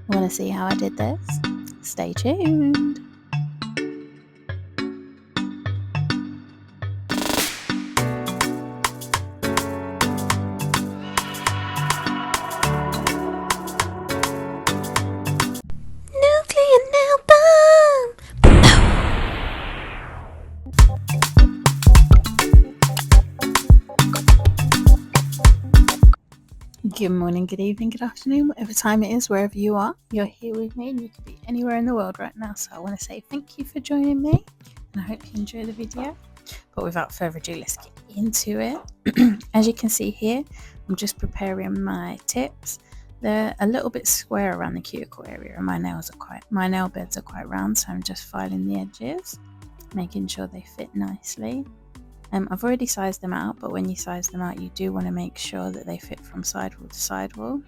Want to see how I did this? Stay tuned. Nuclear nail bomb! Good morning, good evening, good afternoon, whatever time it is, wherever you are. You're here with me and you could be anywhere in the world right now. So I want to say thank you for joining me and I hope you enjoy the video. But without further ado, let's get into it. As you can see here, I'm just preparing my tips. They're a little bit square around the cuticle area and my nail beds are quite round, so I'm just filing the edges, making sure they fit nicely. I've already sized them out, but when you size them out, you do want to make sure that they fit from sidewall to sidewall.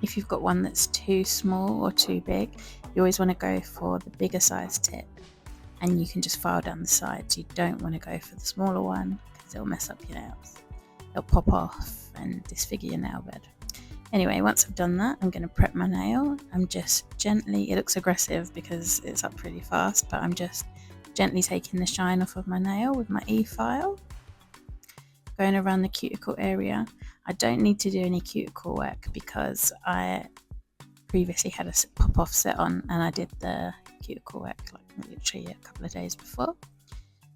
If you've got one that's too small or too big, you always want to go for the bigger size tip, and you can just file down the sides. You don't want to go for the smaller one because it'll mess up your nails. It'll pop off and disfigure your nail bed. Anyway, once I've done that, I'm going to prep my nail. I'm just gently, it looks aggressive because it's up pretty fast, but I'm just gently taking the shine off of my nail with my e-file, going around the cuticle area. I don't need to do any cuticle work because I previously had a pop-off set on and I did the cuticle work like literally a couple of days before.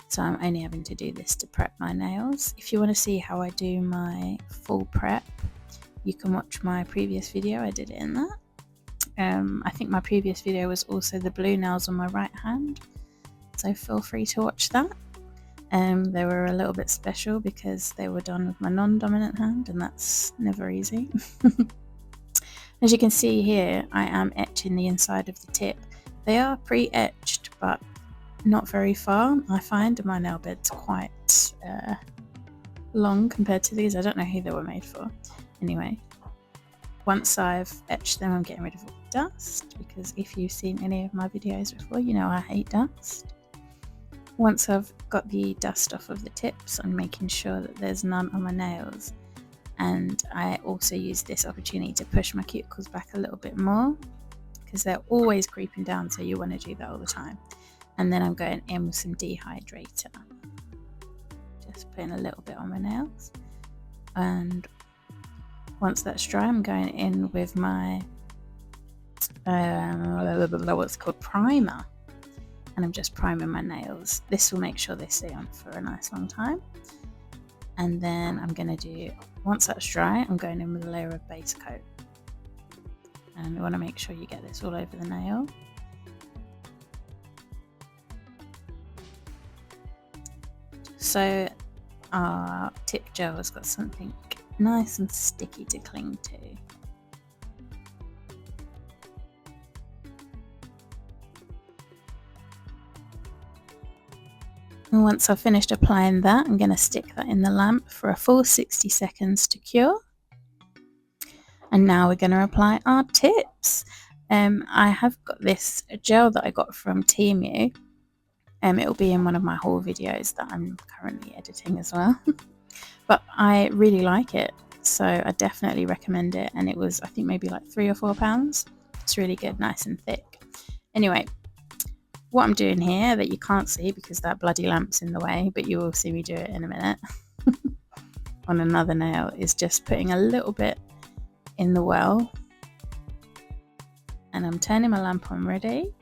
So I'm only having to do this to prep my nails. If you want to see how I do my full prep, you can watch my previous video. I did it in that. I think my previous video was also the blue nails on my right hand, so feel free to watch that. They were a little bit special because they were done with my non-dominant hand, and that's never easy. As you can see here, I am etching the inside of the tip. They are pre-etched, but not very far. I find my nail bed's quite long compared to these. I don't know who they were made for. Anyway, once I've etched them, I'm getting rid of all the dust, because if you've seen any of my videos before, you know I hate dust. Once I've got the dust off of the tips, I'm making sure that there's none on my nails. And I also use this opportunity to push my cuticles back a little bit more because they're always creeping down, so you want to do that all the time. And then I'm going in with some dehydrator. Just putting a little bit on my nails. And once that's dry, I'm going in with my what's called primer. And I'm just priming my nails. This will make sure they stay on for a nice long time. And then I'm going to do, once that's dry, I'm going in with a layer of base coat. And you want to make sure you get this all over the nail. So our tip gel has got something nice and sticky to cling to. And once I've finished applying that, I'm going to stick that in the lamp for a full 60 seconds to cure. And now we're going to apply our tips. I have got this gel that I got from Temu. It'll be in one of my haul videos that I'm currently editing as well. But I really like it, so I definitely recommend it. And it was, I think, maybe like £3 or £4. It's really good, nice and thick. Anyway, what I'm doing here that you can't see because that bloody lamp's in the way, but you will see me do it in a minute on another nail, is just putting a little bit in the well, and I'm turning my lamp on ready,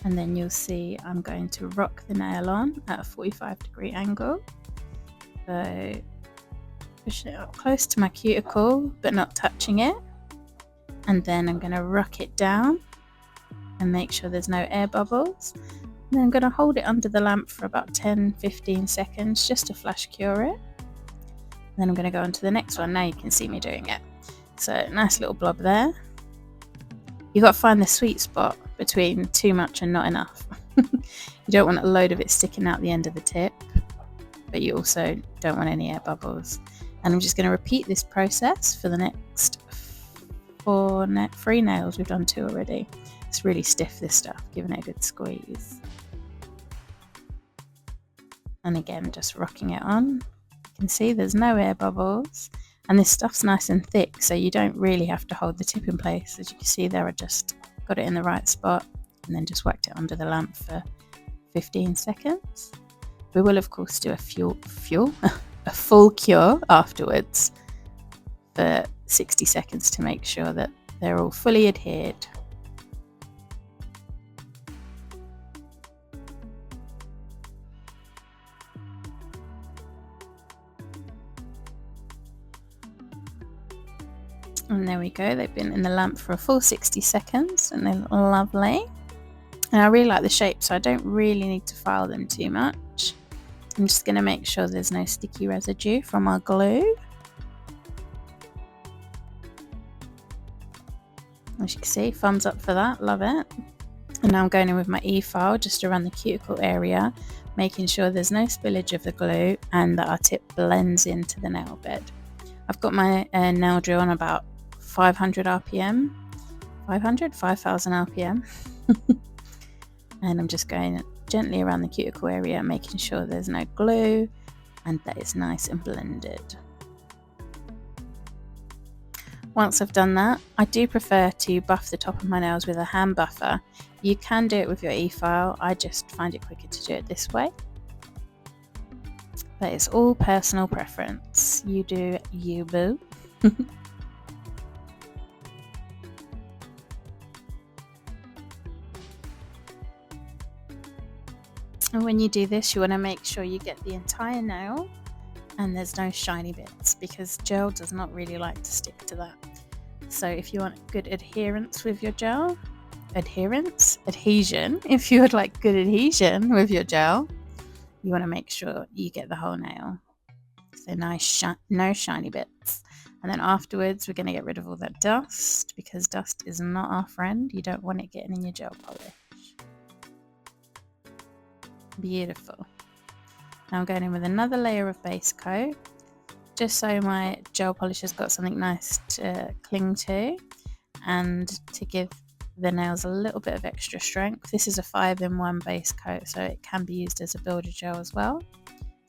and then you'll see I'm going to rock the nail on at a 45-degree angle. So push it up close to my cuticle but not touching it, and then I'm going to rock it down and make sure there's no air bubbles. And then I'm going to hold it under the lamp for about 10-15 seconds just to flash cure it. And then I'm going to go on to the next one. Now you can see me doing it. So nice little blob there. You've got to find the sweet spot between too much and not enough. You don't want a load of it sticking out the end of the tip, but you also don't want any air bubbles. And I'm just going to repeat this process for the next 3 nails. We've done 2 already. It's really stiff, this stuff, giving it a good squeeze. And again, just rocking it on. You can see there's no air bubbles. And this stuff's nice and thick, so you don't really have to hold the tip in place. As you can see there, I just got it in the right spot and then just whacked it under the lamp for 15 seconds. We will of course do a full cure afterwards for 60 seconds to make sure that they're all fully adhered. And there we go, they've been in the lamp for a full 60 seconds and they look lovely. And I really like the shape, so I don't really need to file them too much. I'm just going to make sure there's no sticky residue from our glue. As you can see, thumbs up for that, love it. And now I'm going in with my e-file just around the cuticle area, making sure there's no spillage of the glue and that our tip blends into the nail bed. I've got my nail drill on about 500 RPM, 5,000 RPM. And I'm just going gently around the cuticle area, making sure there's no glue and that it's nice and blended. Once I've done that, I do prefer to buff the top of my nails with a hand buffer. You can do it with your e-file, I just find it quicker to do it this way. But it's all personal preference. You do you, boo. And when you do this, you want to make sure you get the entire nail and there's no shiny bits, because gel does not really like to stick to that. So if you want good adherence with your gel, adhesion, if you would like good adhesion with your gel, you want to make sure you get the whole nail. So nice, no shiny bits. And then afterwards, we're going to get rid of all that dust, because dust is not our friend. You don't want it getting in your gel polish. Beautiful. Now I'm going in with another layer of base coat, just so my gel polish has got something nice to cling to and to give the nails a little bit of extra strength. This is a 5-in-1 base coat, so it can be used as a builder gel as well.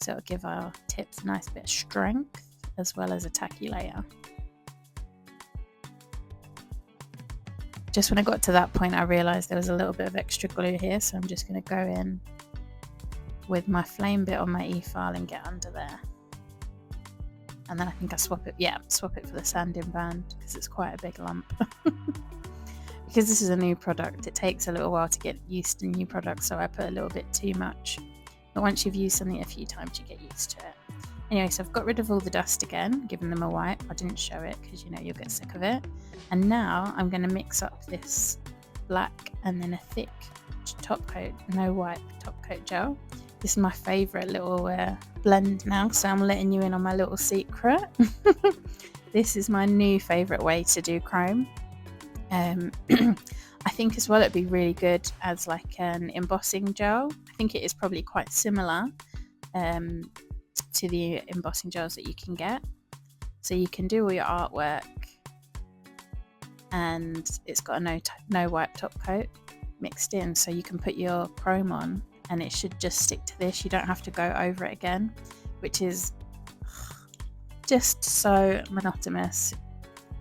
So it'll give our tips a nice bit of strength as well as a tacky layer. Just when I got to that point, I realised there was a little bit of extra glue here, so I'm just going to go in with my flame bit on my e-file and get under there. And then I think I swap it for the sanding band, because it's quite a big lump. Because this is a new product, it takes a little while to get used to new products, so I put a little bit too much. But once you've used something a few times, you get used to it. Anyway, so I've got rid of all the dust again, giving them a wipe. I didn't show it because you know you'll get sick of it. And now I'm going to mix up this black and then a thick top coat, no wipe top coat gel. This is my favourite little blend now, so I'm letting you in on my little secret. This is my new favourite way to do chrome. I think as well it'd be really good as like an embossing gel. I think it is probably quite similar to the embossing gels that you can get. So you can do all your artwork and it's got a no wipe top coat mixed in, so you can put your chrome on and it should just stick to this. You don't have to go over it again, which is just so monotonous.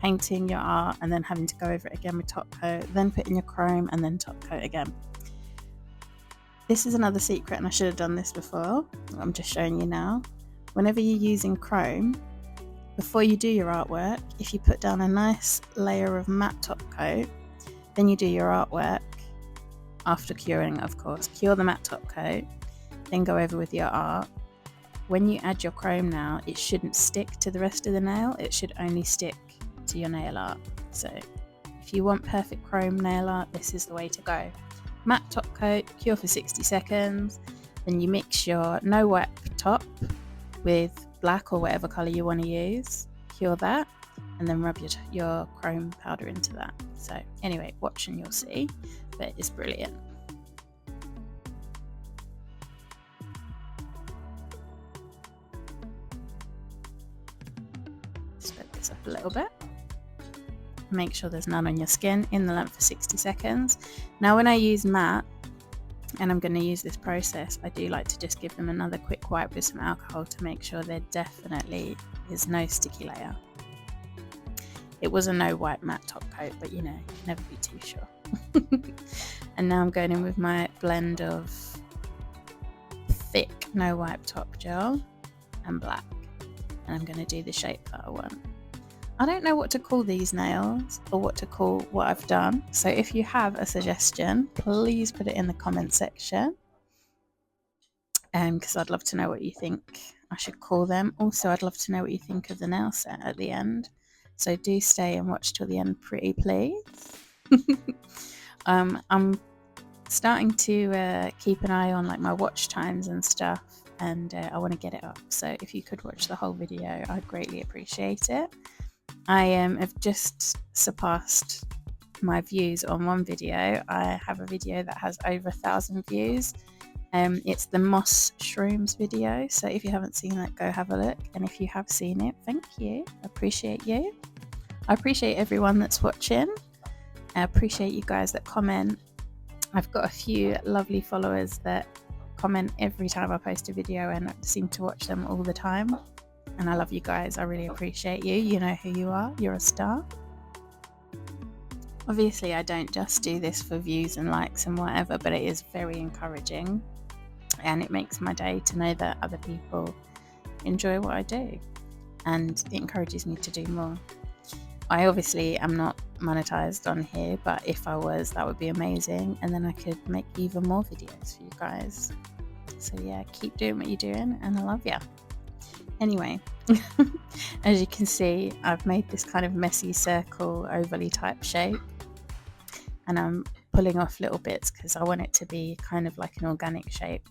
Painting your art and then having to go over it again with top coat, then putting your chrome and then top coat again. This is another secret, and I should have done this before. I'm just showing you now. Whenever you're using chrome, before you do your artwork, if you put down a nice layer of matte top coat, then you do your artwork after curing, of course. Cure the matte top coat, then go over with your art. When you add your chrome now, it shouldn't stick to the rest of the nail. It should only stick to your nail art. So if you want perfect chrome nail art, this is the way to go. Matte top coat, cure for 60 seconds, then you mix your no wipe top with black or whatever colour you want to use, cure that, and then rub your chrome powder into that. So anyway, watch and you'll see, but it's brilliant. Spread this up a little bit. Make sure there's none on your skin, in the lamp for 60 seconds. Now when I use matte, and I'm going to use this process, I do like to just give them another quick wipe with some alcohol to make sure they're definitely is no sticky layer. It was a no wipe matte top coat, but you know, you can never be too sure. And now I'm going in with my blend of thick no wipe top gel and black, and I'm going to do the shape that I want. I don't know what to call these nails or what to call what I've done, so if you have a suggestion, please put it in the comment section, because I'd love to know what you think I should call them. Also, I'd love to know what you think of the nail set at the end, so do stay and watch till the end, pretty please. I'm starting to keep an eye on like my watch times and stuff, and I want to get it up, so if you could watch the whole video, I'd greatly appreciate it. I have just surpassed my views on one video. I have a video that has over 1,000 views. It's the moss shrooms video, so if you haven't seen that, go have a look, and if you have seen it, thank you. I appreciate you. I appreciate everyone that's watching. I appreciate you guys that comment. I've got a few lovely followers that comment every time I post a video, and I seem to watch them all the time, and I love you guys. I really appreciate you. You know who you are. You're a star. Obviously, I don't just do this for views and likes and whatever, but it is very encouraging, and it makes my day to know that other people enjoy what I do, and it encourages me to do more. I obviously am not monetized on here, but if I was, that would be amazing, and then I could make even more videos for you guys. So yeah, keep doing what you're doing, and I love ya. Anyway, as you can see, I've made this kind of messy circle overly type shape, and I'm pulling off little bits because I want it to be kind of like an organic shape,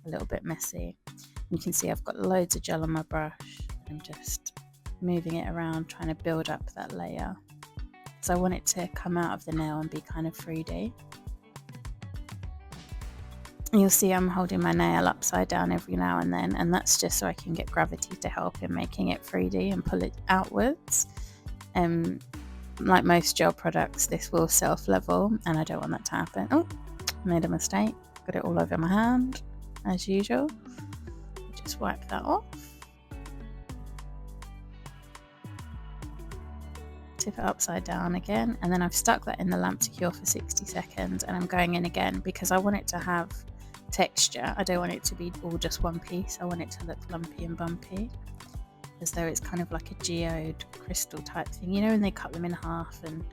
a little bit messy. You can see I've got loads of gel on my brush, and I'm just moving it around, trying to build up that layer. So I want it to come out of the nail and be kind of 3D. You'll see I'm holding my nail upside down every now and then, and that's just so I can get gravity to help in making it 3D and pull it outwards. Like most gel products, this will self-level, and I don't want that to happen. Oh, made a mistake. Got it all over my hand, as usual. Just wipe that off. Tip it upside down again, and then I've stuck that in the lamp to cure for 60 seconds, and I'm going in again because I want it to have texture. I don't want it to be all just one piece. I want it to look lumpy and bumpy, as though it's kind of like a geode crystal type thing, you know, when they cut them in half and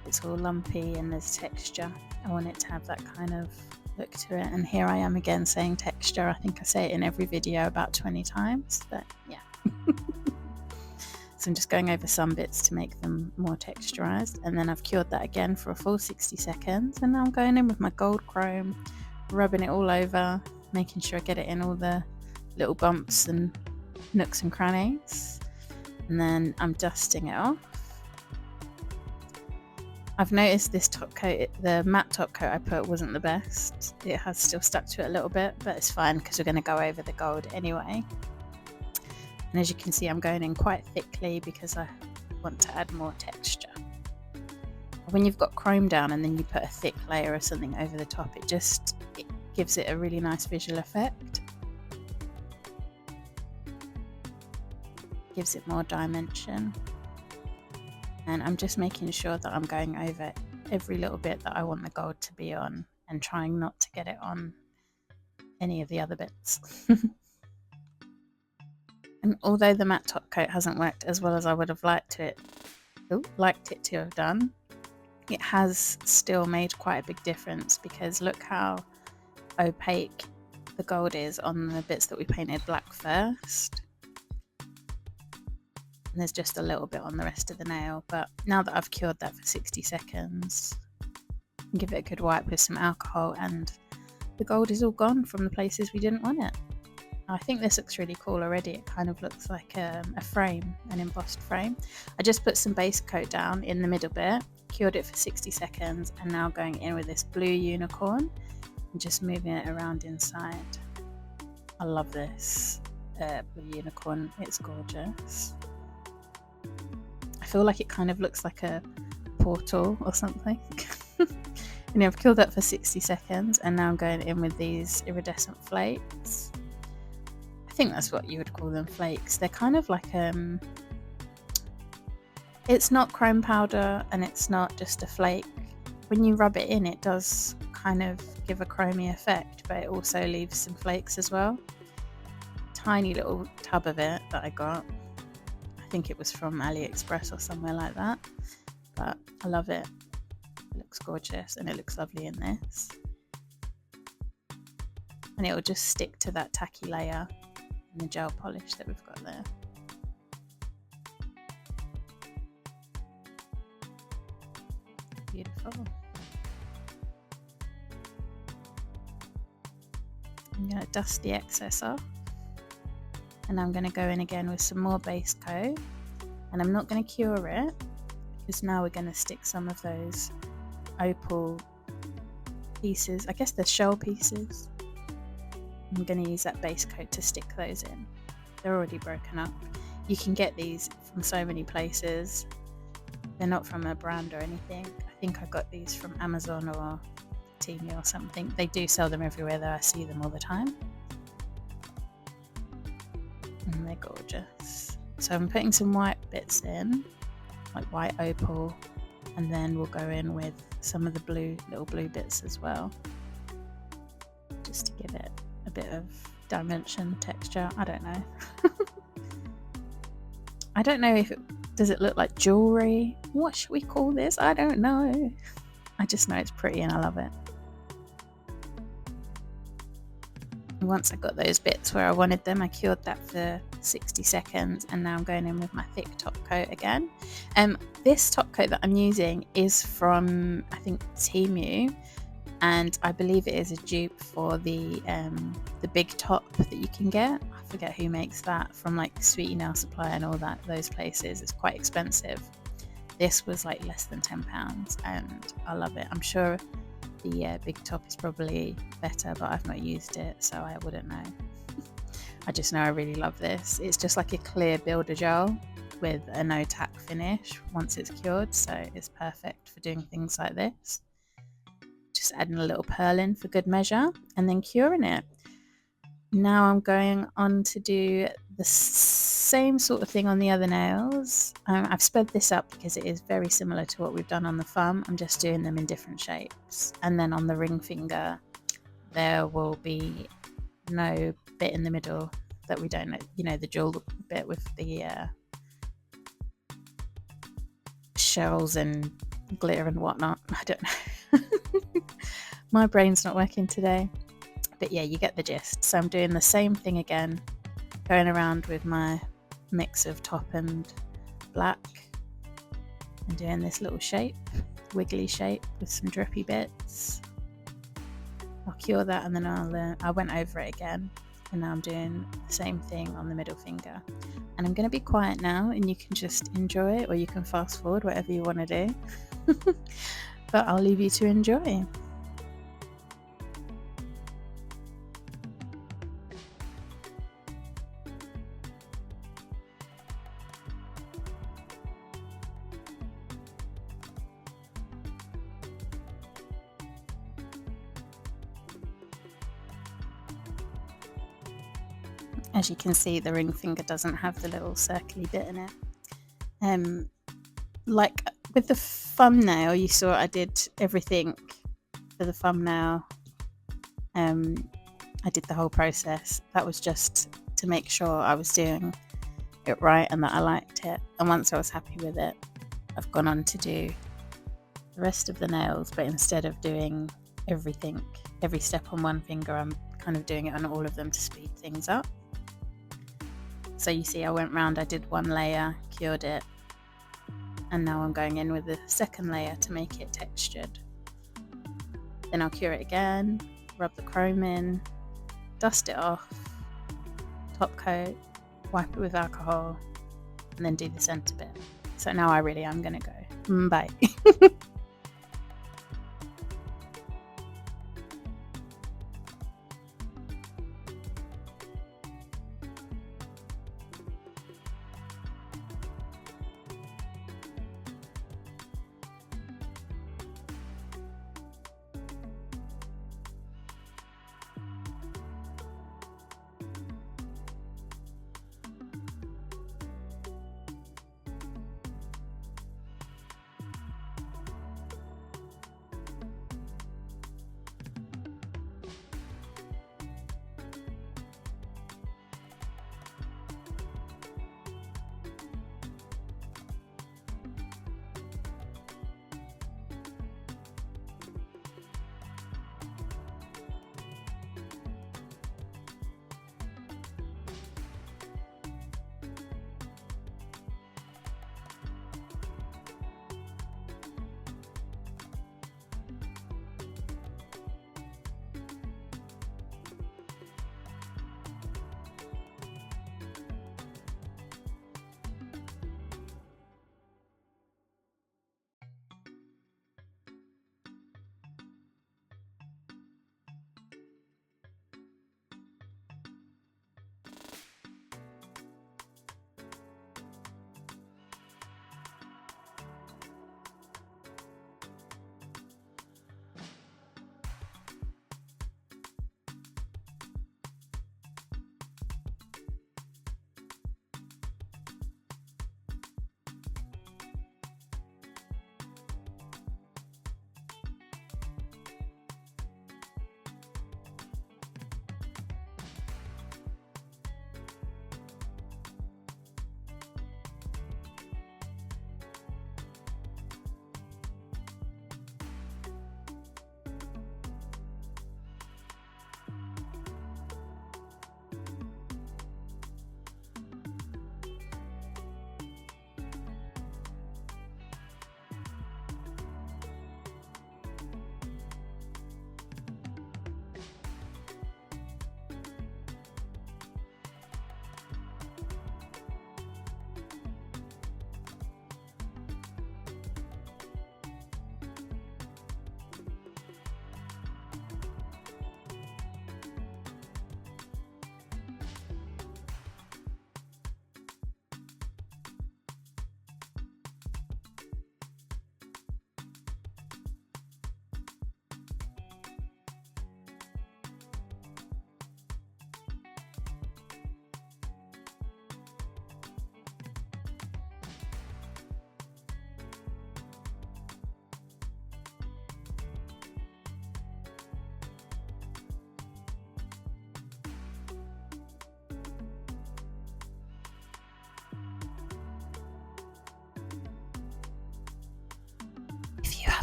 it's all lumpy and there's texture. I want it to have that kind of look to it. And here I am again saying texture. I think I say it in every video about 20 times, but yeah. So I'm just going over some bits to make them more texturized, and then I've cured that again for a full 60 seconds, and now I'm going in with my gold chrome, rubbing it all over, making sure I get it in all the little bumps and nooks and crannies, and then I'm dusting it off. I've noticed this top coat, the matte top coat I put, wasn't the best. It has still stuck to it a little bit, but it's fine because we're going to go over the gold anyway. And as you can see, I'm going in quite thickly because I want to add more texture. When you've got chrome down and then you put a thick layer or something over the top, it gives it a really nice visual effect. Gives it more dimension. And I'm just making sure that I'm going over every little bit that I want the gold to be on, and trying not to get it on any of the other bits. And although the matte top coat hasn't worked as well as I would have liked it to have done, it has still made quite a big difference, because look how opaque the gold is on the bits that we painted black first. And there's just a little bit on the rest of the nail, but now that I've cured that for 60 seconds, give it a good wipe with some alcohol, and the gold is all gone from the places we didn't want it. I think this looks really cool already. It kind of looks like a frame, an embossed frame. I just put some base coat down in the middle bit, cured it for 60 seconds, and now going in with this blue unicorn and just moving it around inside. I love this blue unicorn. It's gorgeous. I feel like it kind of looks like a portal or something. And I've cured that for 60 seconds, and now I'm going in with these iridescent flakes. I think that's what you would call them, flakes. They're kind of like it's not chrome powder and it's not just a flake. When you rub it in, it does kind of give a chromey effect, but it also leaves some flakes as well. Tiny little tub of it that I got. I think it was from AliExpress or somewhere like that, but I love it. It looks gorgeous and it looks lovely in this. And it will just stick to that tacky layer in the gel polish that we've got there. Beautiful. I'm going to dust the excess off, and I'm going to go in again with some more base coat, and I'm not going to cure it because now we're going to stick some of those opal pieces, I guess they're shell pieces. I'm going to use that base coat to stick those in. They're already broken up. You can get these from so many places. They're not from a brand or anything. I think I got these from Amazon or Temu or something. They do sell them everywhere though. I see them all the time. And they're gorgeous. So I'm putting some white bits in, like white opal, and then we'll go in with some of the little blue bits as well, just to give it a bit of dimension, texture. I don't know. I don't know if does it look like jewelry? What should we call this? I don't know. I just know it's pretty and I love it. Once I got those bits where I wanted them, I cured that for 60 seconds, and now I'm going in with my thick top coat again. This top coat that I'm using is from, I think, Temu, and I believe it is a dupe for the big top that you can get. I forget who makes that, from like Sweetie Nail Supply and all that, those places. It's quite expensive. This was like less than £10 and I love it. I'm sure the big top is probably better, but I've not used it, so I wouldn't know. I just know I really love this. It's just like a clear builder gel with a no tack finish once it's cured, so it's perfect for doing things like this. Just adding a little pearl in for good measure and then curing it. Now I'm going on to do the same sort of thing on the other nails. I've sped this up because it is very similar to what we've done on the thumb. I'm just doing them in different shapes. And then on the ring finger, there will be no bit in the middle that we don't know, you know, the jewel bit with the shells and glitter and whatnot. I don't know. My brain's not working today. But yeah, you get the gist. So I'm doing the same thing again, going around with my mix of top and black and doing this little shape, wiggly shape with some drippy bits. I'll cure that and then I went over it again, and now I'm doing the same thing on the middle finger. And I'm going to be quiet now and you can just enjoy it, or you can fast forward, whatever you want to do. But I'll leave you to enjoy. As you can see, the ring finger doesn't have the little circly bit in it. Like with the thumbnail, you saw I did everything for the thumbnail. I did the whole process. That was just to make sure I was doing it right and that I liked it. And once I was happy with it, I've gone on to do the rest of the nails, but instead of doing everything, every step on one finger, I'm kind of doing it on all of them to speed things up. So you see I went round, I did one layer, cured it, and now I'm going in with the second layer to make it textured. Then I'll cure it again, rub the chrome in, dust it off, top coat, wipe it with alcohol, and then do the centre bit. So now I really am going to go. Bye.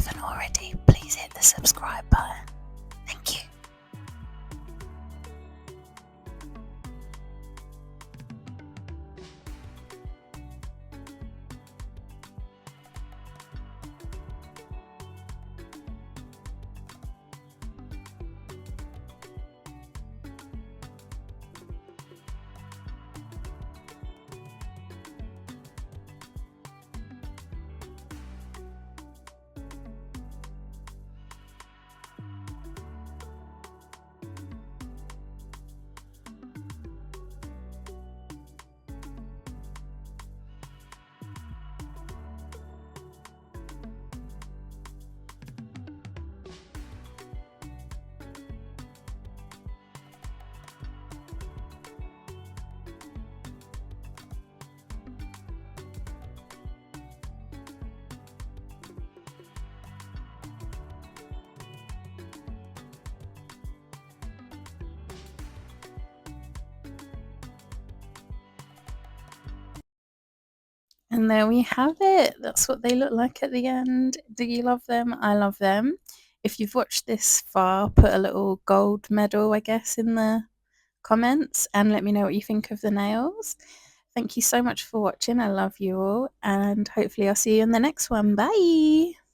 haven't already, please hit the subscribe button. Thank you. And there we have it. That's what they look like at the end. Do you love them? I love them. If you've watched this far, put a little gold medal, I guess, in the comments and let me know what you think of the nails. Thank you so much for watching. I love you all, and hopefully I'll see you in the next one. Bye.